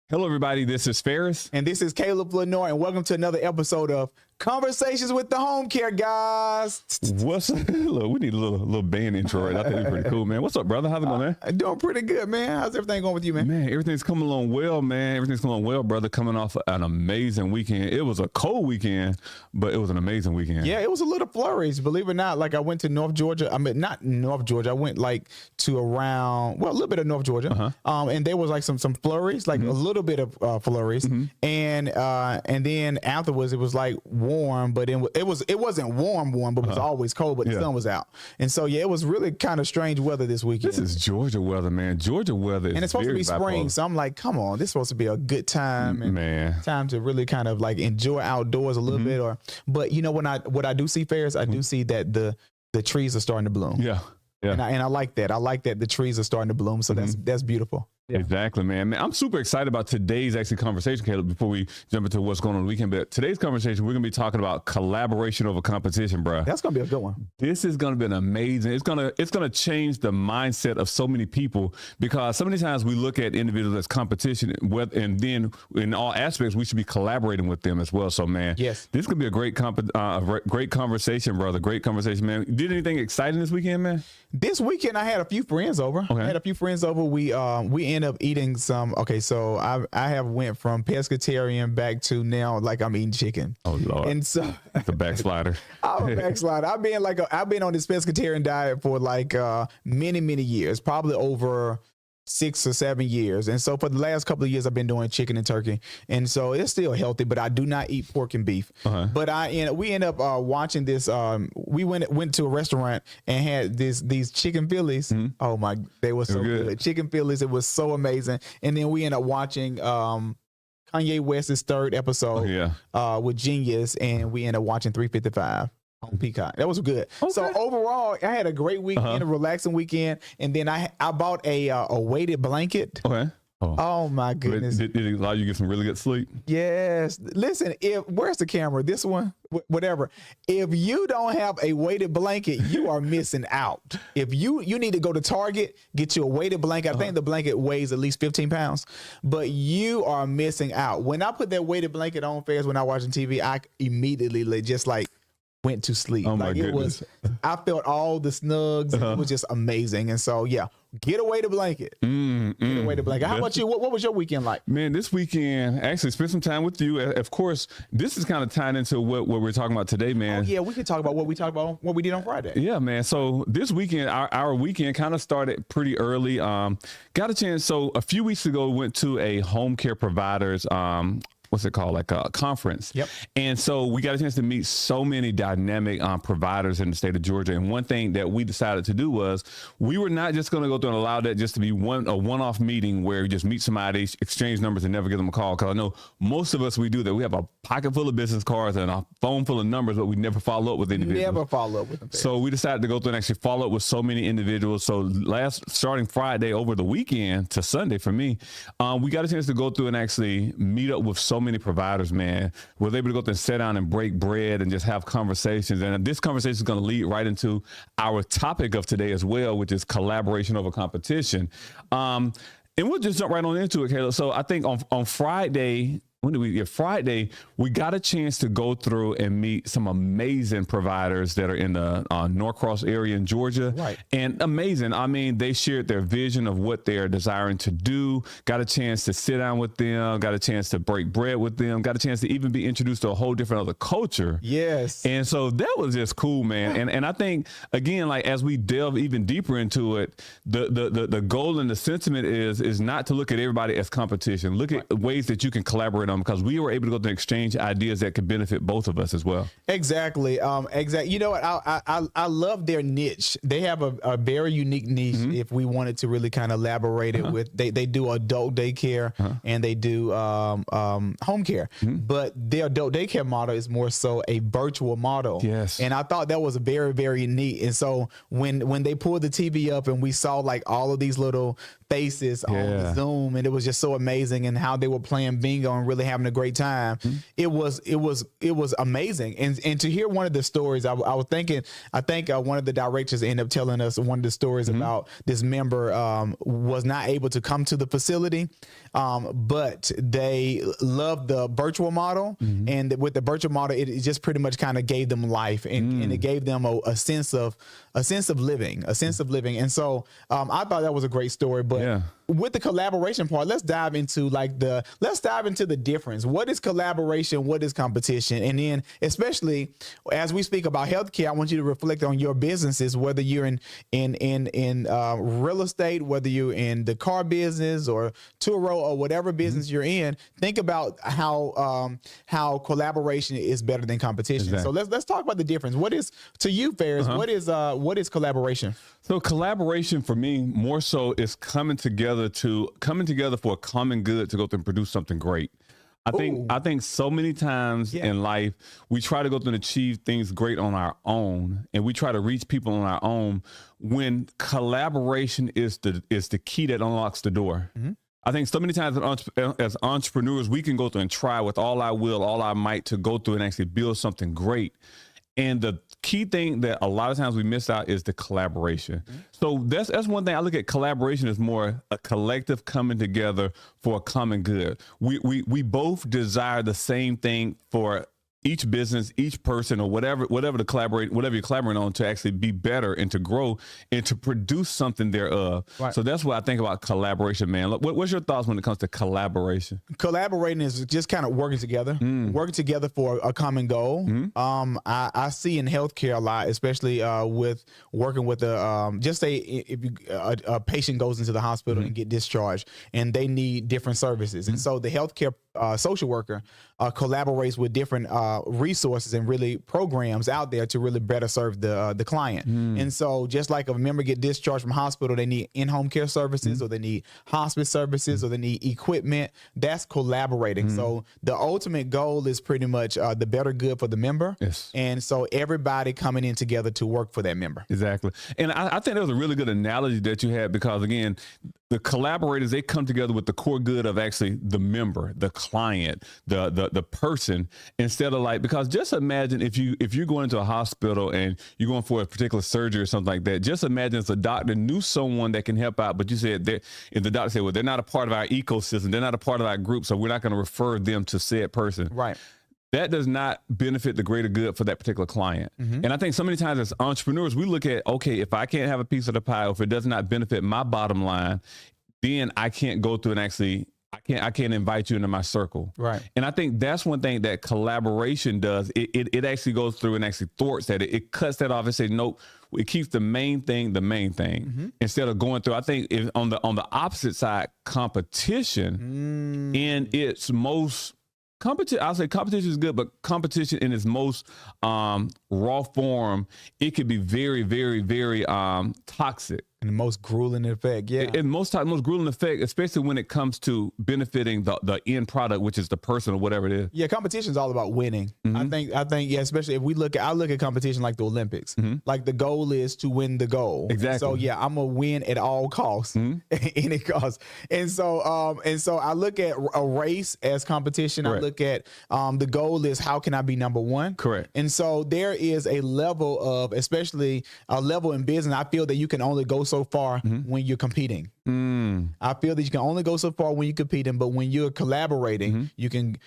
Hello, everybody. This is Ferris. And this is Caleb Lenore, and welcome to another episode of Conversations with the Homecare Guyz. What's up? Look, we need a little band intro right. I think it's pretty cool, man. What's up, brother? How's it going, man? Doing pretty good, man. How's everything going with you, man? Man, everything's coming along well, man. Everything's coming along well, brother. Coming off an amazing weekend. It was a cold weekend, but it was an amazing weekend. Yeah, it was a little flurries, believe it or not. Like I went to North Georgia. I mean, not North Georgia. I went like to around, well, a little bit of North Georgia. And there was like some flurries, like a little bit of flurries. And then afterwards it was like warm, but it wasn't warm, but it was always cold, but the sun was out. And so, yeah, it was really kind of strange weather this weekend. This is Georgia weather, man. Georgia weather is and it's supposed to be spring. bipolar. So I'm like, come on, this is supposed to be a good time and Man. time to really kind of like enjoy outdoors a little bit. But you know, what I do see, Ferris, I do see that the trees are starting to bloom. Yeah. Yeah. And I like that. I like that the trees are starting to bloom. So that's beautiful. Yeah. Exactly, man. I'm super excited about today's conversation, Caleb, before we jump into what's going on the weekend. But today's conversation, we're going to be talking about collaboration over competition, bro. That's going to be a good one. This is going to be an amazing, it's going to change the mindset of so many people, because so many times we look at individuals as competition, and then in all aspects, we should be collaborating with them as well. So, man, yes, this could be a great conversation, brother. Great conversation, man. You did anything exciting this weekend, man? This weekend, I had a few friends over. Okay. I had a few friends over. We ended up eating some. Okay, so I have went from pescatarian back to now like I'm eating chicken. Oh Lord! And so the backslider. I'm a backslider. I've been on this pescatarian diet for like many years, probably over 6 or 7 years. And so for the last couple of years, I've been doing chicken and turkey. And so it's still healthy, but I do not eat pork and beef. But we end up watching this. We went to a restaurant and had these chicken Phillies. Oh my, they were so good. Chicken Phillies. It was so amazing. And then we end up watching Kanye West's third episode with Genius. And we end up watching 355. On Peacock. That was good. Okay. So overall, I had a great weekend, a relaxing weekend, and then I bought a weighted blanket. Okay. Oh my goodness! Did it allow you to get some really good sleep? Yes. Listen, where's the camera? This one, whatever. If you don't have a weighted blanket, you are missing out. If you need to go to Target, get you a weighted blanket. I think the blanket weighs at least 15 pounds, but you are missing out. When I put that weighted blanket on, Fairs, when I watching TV, I immediately just like went to sleep. Oh my goodness. I felt all the snugs. And it was just amazing. And so, yeah, get away the blanket. Get away the blanket. How about you? What was your weekend like? Man, this weekend, actually spent some time with you. Of course, this is kind of tying into what we're talking about today, man. Oh, yeah, we can talk about what we did on Friday. Yeah, man. So this weekend, our weekend kind of started pretty early. Got a chance. So a few weeks ago, we went to a home care providers what's it called? Like a conference. Yep. And so we got a chance to meet so many dynamic providers in the state of Georgia. And one thing that we decided to do was we were not just going to go through and allow that just to be a one-off meeting where you just meet somebody, exchange numbers, and never give them a call. Because I know most of us, we do that. We have a pocket full of business cards and a phone full of numbers, but we never follow up with individuals. Never follow up with them. So we decided to go through and actually follow up with so many individuals. So starting Friday over the weekend to Sunday for me, we got a chance to go through and actually meet up with so many providers, man. Was able to go through and sit down and break bread and just have conversations. And this conversation is going to lead right into our topic of today as well, which is collaboration over competition. And we'll just jump right on into it, Caleb. So I think on Friday, Friday, we got a chance to go through and meet some amazing providers that are in the Norcross area in Georgia. Right. And amazing. I mean, they shared their vision of what they're desiring to do, got a chance to sit down with them, got a chance to break bread with them, got a chance to even be introduced to a whole different other culture. Yes. And so that was just cool, man. And I think, again, like as we delve even deeper into it, the goal and the sentiment is not to look at everybody as competition. Look at ways that you can collaborate on, because we were able to go to exchange ideas that could benefit both of us as well. Exactly. Exactly. You know what? I love their niche. They have a very unique niche. If we wanted to really kind of elaborate it with, they do adult daycare and they do home care, but their adult daycare model is more so a virtual model. Yes. And I thought that was very neat. And so when they pulled the TV up and we saw like all of these little faces on the Zoom, and it was just so amazing, and how they were playing bingo and really having a great time. It was amazing. And to hear one of the stories, I was thinking, I think one of the directors ended up telling us one of the stories about this member was not able to come to the facility, but they loved the virtual model, and with the virtual model, it just pretty much kind of gave them life, and it gave them a sense of living, and so I thought that was a great story. But with the collaboration part, let's dive into the difference. What is collaboration? What is competition? And then, especially as we speak about healthcare, I want you to reflect on your businesses, whether you're in real estate, whether you're in the car business or Turo or whatever business you're in. Think about how collaboration is better than competition. Exactly. So let's talk about the difference. What is, to you, Ferris? What is collaboration? So collaboration for me more so is coming together for a common good to go through and produce something great. I think so many times in life we try to go through and achieve things great on our own, and we try to reach people on our own, when collaboration is the key that unlocks the door. I think so many times as entrepreneurs, we can go through and try with all our will, all our might to go through and actually build something great. And the key thing that a lot of times we miss out is the collaboration. So that's one thing. I look at collaboration as more a collective coming together for a common good. We both desire the same thing for each business, each person, or whatever you're collaborating on, to actually be better and to grow and to produce something thereof. Right. So that's what I think about collaboration, man. What's your thoughts when it comes to collaboration? Collaborating is just kind of working together for a common goal. I see in healthcare a lot, especially with working with just say if a patient goes into the hospital and get discharged and they need different services. And so the healthcare social worker collaborates with different resources and really programs out there to really better serve the client. And so just like a member get discharged from hospital, they need in-home care services, or they need hospice services, or they need equipment. That's collaborating. So the ultimate goal is pretty much the better good for the member. Yes. And so everybody coming in together to work for that member. Exactly. And I think that was a really good analogy that you had, because again, the collaborators, they come together with the core good of actually the member, the client, the person, instead of like, because just imagine if you're going into a hospital and you're going for a particular surgery or something like that. Just imagine if the doctor knew someone that can help out, but you said if the doctor said, well, they're not a part of our ecosystem, they're not a part of our group, so we're not going to refer them to said person. Right. That does not benefit the greater good for that particular client. And I think so many times as entrepreneurs, we look at, okay, if I can't have a piece of the pie, or if it does not benefit my bottom line, then I can't go through and actually, I can't invite you into my circle. Right. And I think that's one thing that collaboration does. It actually goes through and actually thwarts that. It cuts that off and says, nope, it keeps the main thing the main thing, instead of going through. I think if on the opposite side, competition in its most I'll say competition is good, but competition in its most raw form, it could be very, very, very toxic. And the most grueling effect, And most grueling effect, especially when it comes to benefiting the end product, which is the person or whatever it is. Yeah, competition is all about winning. I think, especially if I look at competition like the Olympics. Like the goal is to win the goal. Exactly. So yeah, I'm gonna win at all costs, any cost. And so I look at a race as competition. Correct. I look at the goal is how can I be number one? Correct. And so there is a level of, especially a level in business, I feel that you can only go so far when you're competing. I feel that you can only go so far when you're competing, but when you're collaborating, you can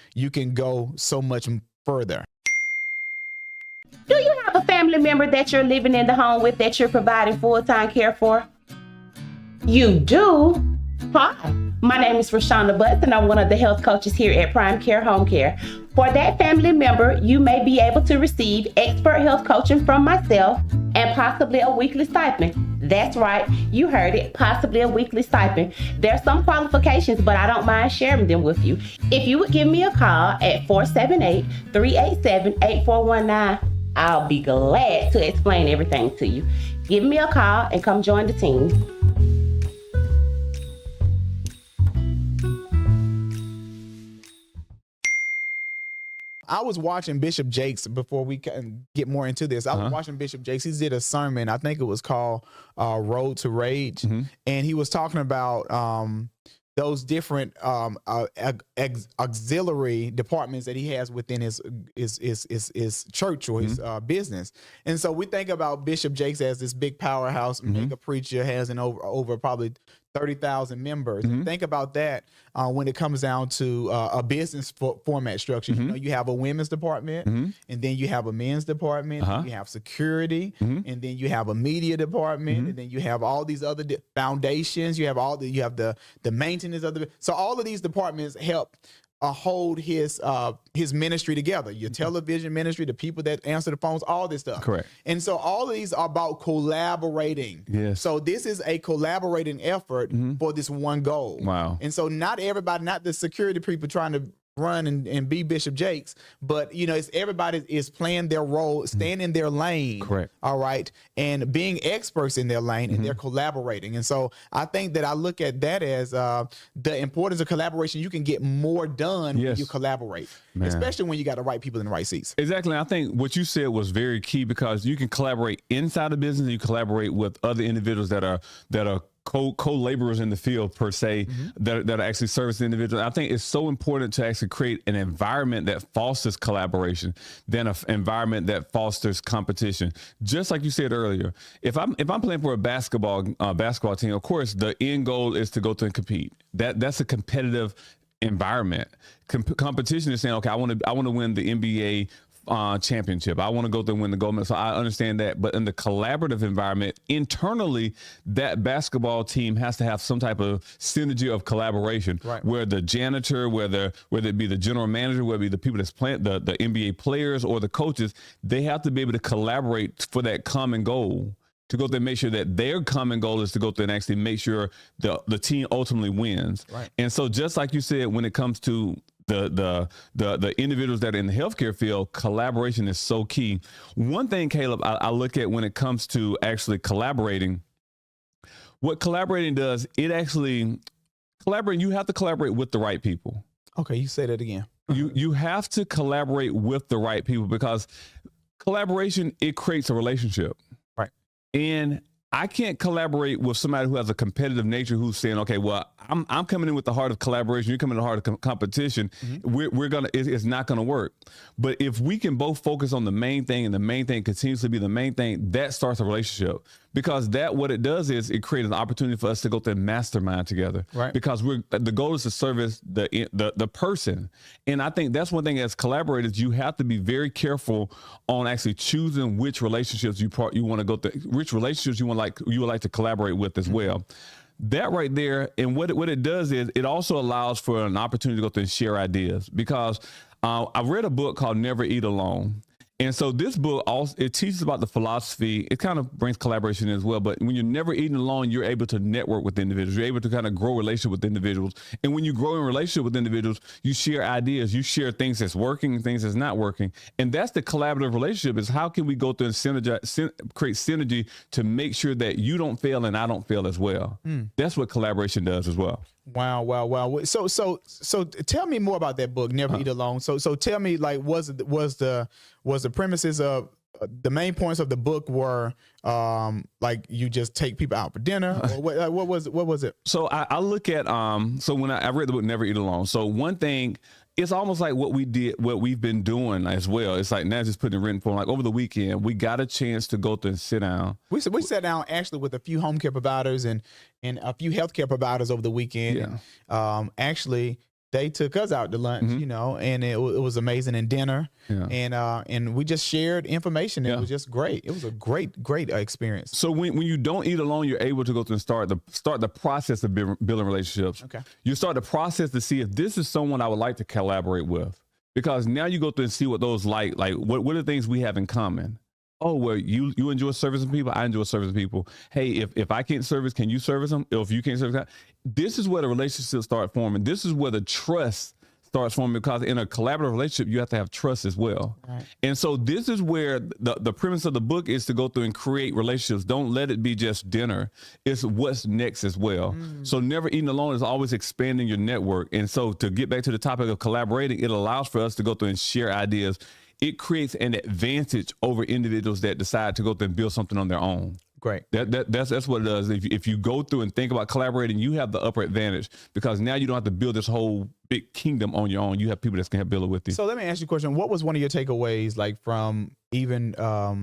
go so much further. Do you have a family member that you're living in the home with that you're providing full-time care for? You do? Hi, my name is Rashonda Butts, and I'm one of the health coaches here at Prime Care Home Care. For that family member, you may be able to receive expert health coaching from myself and possibly a weekly stipend. That's right, you heard it, possibly a weekly stipend. There's some qualifications, but I don't mind sharing them with you. If you would give me a call at 478-387-8419, I'll be glad to explain everything to you. Give me a call and come join the team. I was watching Bishop Jakes before we can get more into this. I was watching Bishop Jakes. He did a sermon. I think it was called Road to Rage. And he was talking about those different auxiliary departments that he has within his church or his business. And so we think about Bishop Jakes as this big powerhouse mega preacher, has over probably 30,000 members. And think about that when it comes down to a business format structure. You know, you have a women's department, and then you have a men's department, you have security, and then you have a media department, and then you have all these other foundations. You have the maintenance of so all of these departments help hold his ministry together. Your television ministry, the people that answer the phones, all this stuff. Correct. And so all of these are about collaborating. Yes. So this is a collaborating effort for this one goal. Wow. And so not everybody, not the security people trying to run and be Bishop Jakes, but you know, it's everybody is playing their role, staying in their lane. Correct. All right. And being experts in their lane, and they're collaborating. And so I think that I look at that as the importance of collaboration. You can get more done when you collaborate, especially when you got the right people in the right seats. Exactly. I think what you said was very key, because you can collaborate inside the business, and you collaborate with other individuals that are co-laborers in the field per se, that are actually servicing individuals. I think it's so important to actually create an environment that fosters collaboration than an environment that fosters competition. Just like you said earlier, if I'm playing for a basketball team, of course the end goal is to go to and compete. That's a competitive environment. Competition is saying, okay, I want to win the NBA championship. I want to go there and win the gold medal. So I understand that. But in the collaborative environment, internally, that basketball team has to have some type of synergy of collaboration, where the janitor, whether it be the general manager, whether it be the people that's playing, the NBA players or the coaches, they have to be able to collaborate for that common goal, to go there and make sure that their common goal is to go there and actually make sure the team ultimately wins. Right. And so just like you said, when it comes to the individuals that are in the healthcare field, collaboration is so key. One thing, Caleb, I look at when it comes to actually collaborating, what collaborating does, you have to collaborate with the right people. Okay, you say that again. You have to collaborate with the right people, because collaboration, it creates a relationship. Right. And I can't collaborate with somebody who has a competitive nature, who's saying, okay, well, I'm coming in with the heart of collaboration, you're coming in the heart of competition. It's not gonna work. But if we can both focus on the main thing, and the main thing continues to be the main thing, that starts a relationship. Because what it does is it creates an opportunity for us to go to mastermind together. Right. Because the goal is to service the person. And I think that's one thing, as collaborators, you have to be very careful on actually choosing which relationships you want to go through, which relationships you would like to collaborate with as well. That right there, and what it does is it also allows for an opportunity to go through and share ideas. Because I read a book called Never Eat Alone. And so this book also, it teaches about the philosophy. It kind of brings collaboration in as well. But when you're never eating alone, you're able to network with individuals. You're able to kind of grow relationship with individuals. And when you grow in relationship with individuals, you share ideas. You share things that's working and things that's not working. And that's the collaborative relationship, is how can we go through and create synergy to make sure that you don't fail and I don't fail as well. That's what collaboration does as well. Wow. So tell me more about that book, Never Eat Alone. So tell me, like, was the premises of the main points of the book were like you just take people out for dinner, or what was it? So I look at so when I read the book Never Eat Alone. So one thing, it's almost like what we've been doing as well. It's like, now just putting it written form. Like over the weekend, we got a chance to go through and sit down. We sat down actually with a few home care providers and a few healthcare providers over the weekend. Yeah. And, actually, they took us out to lunch, you know, and it was amazing, and dinner, and we just shared information. It was just great. It was a great experience. So when you don't eat alone, you're able to go through and start the process of building relationships. Okay. You start the process to see if this is someone I would like to collaborate with, because now you go through and see what those like what are the things we have in common. Oh, well, you enjoy servicing people. I enjoy servicing people. Hey, if I can't service, can you service them? If you can't service, this is where the relationships start forming. This is where the trust starts forming, because in a collaborative relationship, you have to have trust as well. Right. And so this is where the premise of the book is to go through and create relationships. Don't let it be just dinner. It's what's next as well. So never eating alone is always expanding your network. And so to get back to the topic of collaborating, it allows for us to go through and share ideas. It creates an advantage over individuals that decide to go through and build something on their own. Great. That's what it does. If you go through and think about collaborating, you have the upper advantage, because now you don't have to build this whole big kingdom on your own. You have people that can help build it with you. So let me ask you a question. What was one of your takeaways, like from even a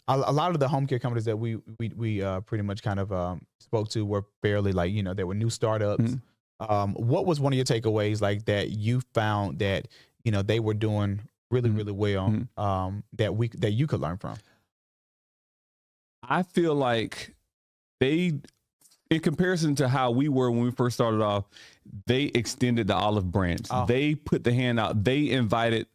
lot of the home care companies that we pretty much kind of spoke to were fairly, like, you know, they were new startups. What was one of your takeaways, like, that you found that, you know, they were doing really, really well, that you could learn from? I feel like they, in comparison to how we were when we first started off, they extended the olive branch. They put the hand out. They invited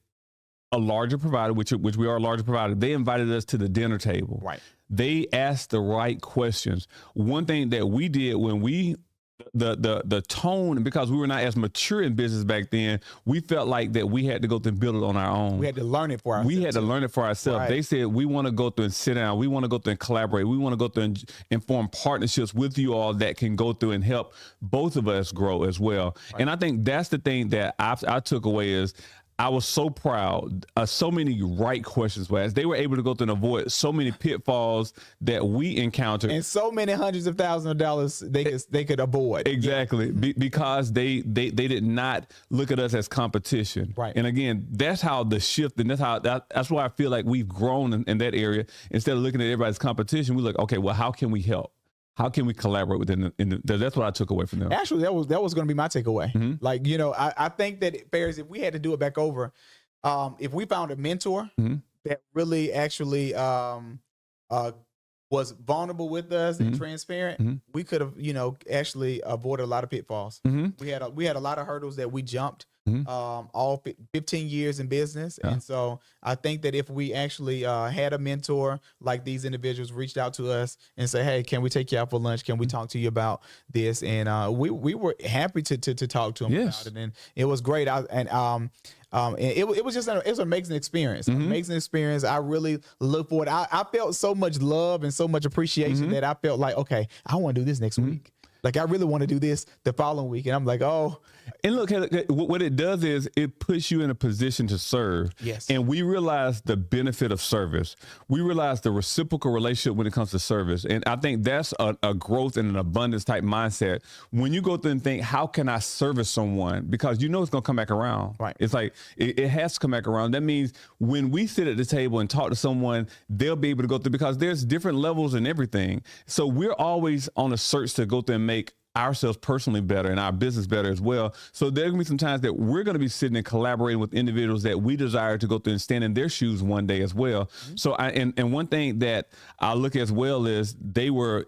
a larger provider, which we are a larger provider. They invited us to the dinner table. Right. They asked the right questions. One thing that we did when we, the tone, because we were not as mature in business back then, we felt like that we had to go through and build it on our own. We had to learn it for ourselves. We had to learn it for ourselves. Right. They said, we want to go through and sit down. We want to go through and collaborate. We want to go through and form partnerships with you all that can go through and help both of us grow as well. Right. And I think that's the thing that I took away is, I was so proud. So many right questions were asked. They were able to go through and avoid so many pitfalls that we encountered, and so many hundreds of thousands of dollars they could avoid. Exactly, because they did not look at us as competition. Right. And again, that's how the shift, and that's why I feel like we've grown in that area. Instead of looking at everybody's competition, we look, okay, well, how can we help? How can we collaborate within that's what I took away from them. Actually, that was going to be my takeaway. Like, you know, I think that, Ferris, if we had to do it back over, if we found a mentor that really actually was vulnerable with us and transparent, we could have, you know, actually avoided a lot of pitfalls. We had a lot of hurdles that we jumped. All 15 years in business. And so I think that if we actually had a mentor like these individuals reached out to us and say, hey, can we take you out for lunch? Can we talk to you about this? And we were happy to talk to them about it. And it was great. It was just it was an amazing experience. Amazing experience. I really look forward. I felt so much love and so much appreciation that I felt like, okay, I want to do this next week. Like, I really want to do this the following week. And I'm like, oh. And look, what it does is it puts you in a position to serve. Yes. And we realize the benefit of service. We realize the reciprocal relationship when it comes to service. And I think that's a growth and an abundance type mindset. When you go through and think, how can I service someone? Because you know it's going to come back around. Right. It's like, it has to come back around. That means when we sit at the table and talk to someone, they'll be able to go through, because there's different levels and everything. So we're always on a search to go through and make ourselves personally better and our business better as well. So there's gonna be some times that we're gonna be sitting and collaborating with individuals that we desire to go through and stand in their shoes one day as well. So and one thing that I look as well is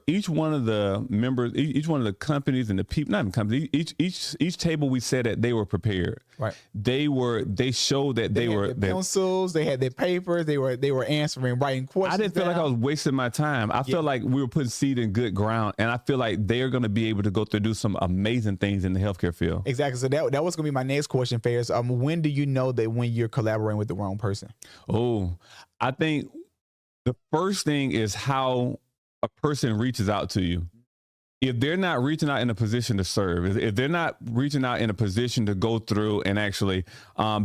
each one of the members, each one of the companies and the people, not even companies, each table we sat at, they were prepared. Right. They showed that they were their pencils, they had their papers, they were answering, writing questions. I didn't feel like I was wasting my time. I felt like we were putting seed in good ground, and I feel like they're going to be able to go through and do some amazing things in the healthcare field. Exactly. So that was going to be my next question, Ferris. When do you know that when you're collaborating with the wrong person? Oh, I think the first thing is how a person reaches out to you. If they're not reaching out in a position to serve, if they're not reaching out in a position to go through and actually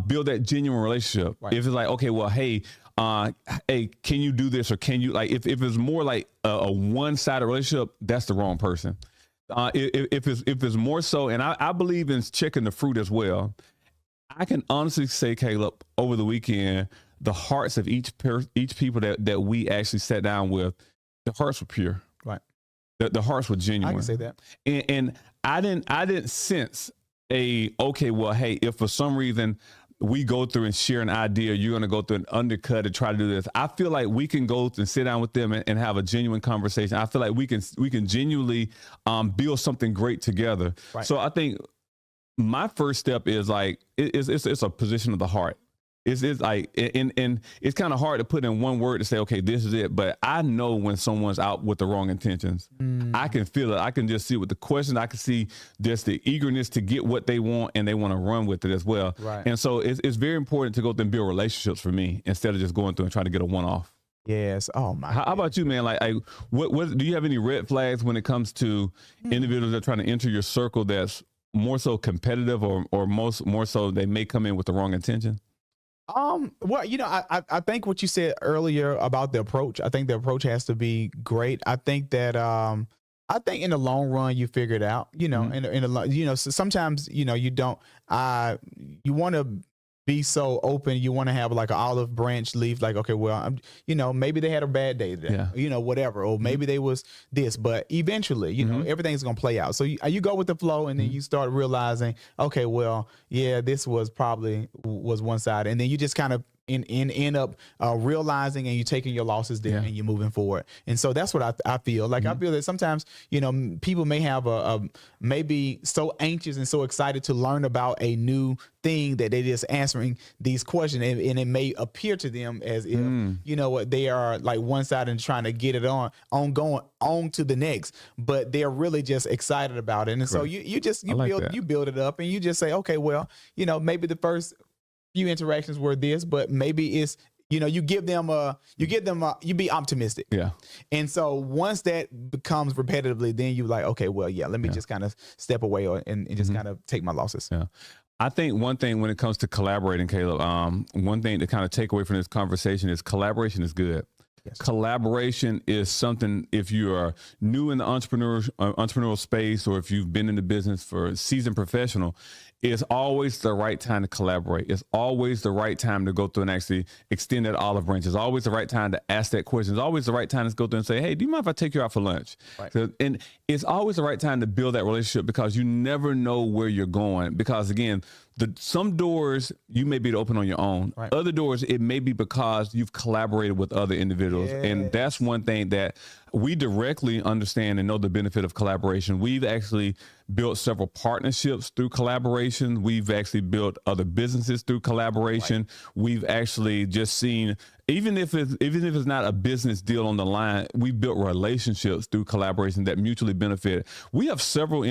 build that genuine relationship, right. If it's like, okay, well, hey, can you do this? Or can you, like, if it's more like a one-sided relationship, that's the wrong person. If it's more so, and I believe in checking the fruit as well. I can honestly say, Caleb, over the weekend, the hearts of each people that we actually sat down with, the hearts were pure. Right. The hearts were genuine. I can say that. And I didn't sense okay, well, hey, if for some reason we go through and share an idea, you're going to go through and undercut and try to do this. I feel like we can go and sit down with them and have a genuine conversation. I feel like we can genuinely build something great together. Right. So I think my first step is like, it's a position of the heart. It's like, and it's kind of hard to put in one word to say, okay, this is it. But I know when someone's out with the wrong intentions. I can feel it. I can just see it with the question. I can see just the eagerness to get what they want, and they want to run with it as well. Right. And so it's very important to go through and build relationships for me instead of just going through and trying to get a one-off. Yes. Oh my. How about you, man? Like what do you have any red flags when it comes to individuals that are trying to enter your circle that's more so competitive, or more so they may come in with the wrong intention? Well, I think what you said earlier about the approach, I think the approach has to be great. I think that, I think in the long run, you figure it out, in the, so sometimes, you don't, you want to be so open. You want to have like an olive branch leaf, like, okay, well, maybe they had a bad day today, whatever, or maybe they was this, but eventually, everything's going to play out. So you go with the flow, and then you start realizing, okay, well, yeah, this was one side. And then you just kind of end up realizing, and you're taking your losses there, and you're moving forward. And so that's what I feel like. I feel that sometimes, people may have maybe so anxious and so excited to learn about a new thing that they just answering these questions, and it may appear to them as if, what they are like one side and trying to get it going on to the next, but they're really just excited about it. And so you build it up, and you just say, okay, well, maybe the first few interactions were this, but maybe it's, you be optimistic. Yeah. And so once that becomes repetitively, then you like, okay, well, let me just kind of step away and just kind of take my losses. Yeah. I think one thing when it comes to collaborating, Caleb, one thing to kind of take away from this conversation is collaboration is good. Yes. Collaboration is something, if you are new in the entrepreneurial space, or if you've been in the business for a seasoned professional, it's always the right time to collaborate. It's always the right time to go through and actually extend that olive branch. It's always the right time to ask that question. It's always the right time to go through and say, hey, do you mind if I take you out for lunch? Right. And it's always the right time to build that relationship, because you never know where you're going. Because again, some doors you may be able to open on your own. Right. Other doors, it may be because you've collaborated with other individuals. Yes. And that's one thing that we directly understand and know the benefit of collaboration. We've actually built several partnerships through collaboration. We've actually built other businesses through collaboration. Right. We've actually just seen, even if it's not a business deal on the line, we built relationships through collaboration that mutually benefit. We have several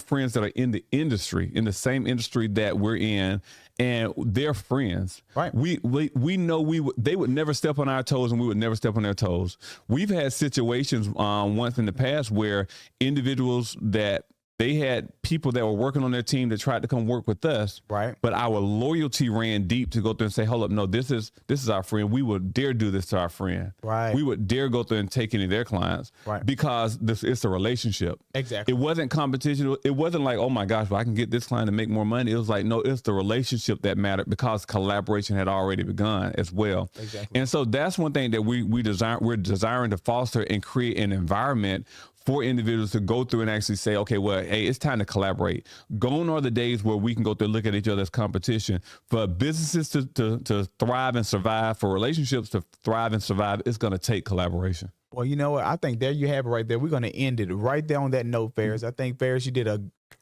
friends that are in the industry, in the same industry that we're in, and they're friends. Right. We know they would never step on our toes, and we would never step on their toes. We've had situations once in the past where individuals that they had people that were working on their team that tried to come work with us. Right. But our loyalty ran deep to go through and say, hold up, no, this is our friend. We would dare do this to our friend. Right. We would dare go through and take any of their clients. Right. Because it's a relationship. Exactly. It wasn't competition. It wasn't like, oh my gosh, well, I can get this client to make more money. It was like, no, it's the relationship that mattered, because collaboration had already begun as well. Exactly. And so that's one thing that we're desiring to foster and create an environment for individuals to go through and actually say, okay, well, hey, it's time to collaborate. Gone are the days where we can go through and look at each other as competition. For businesses to thrive and survive, for relationships to thrive and survive, it's going to take collaboration. Well, you know what? I think there you have it right there. We're going to end it right there on that note, Ferris. I think, Ferris,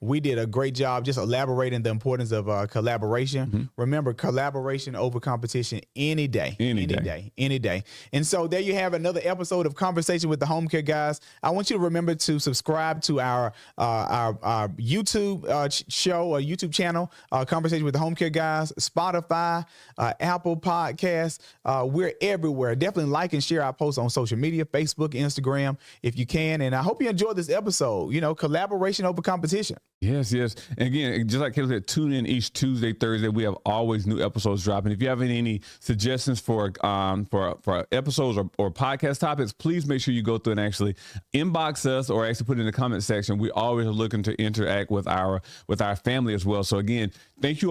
we did a great job just elaborating the importance of collaboration. Mm-hmm. Remember, collaboration over competition any day. Any day. And so there you have another episode of Conversation with the Homecare Guyz. I want you to remember to subscribe to our YouTube show or YouTube channel, Conversation with the Homecare Guyz, Spotify, Apple Podcasts. We're everywhere. Definitely like and share our posts on social media, Facebook, Instagram, if you can. And I hope you enjoyed this episode. Collaboration over competition. Yes. And again, just like Caleb said, tune in each Tuesday, Thursday. We have always new episodes dropping. If you have any suggestions for episodes or podcast topics, please make sure you go through and actually inbox us, or actually put it in the comment section. We always are looking to interact with our family as well. So again, thank you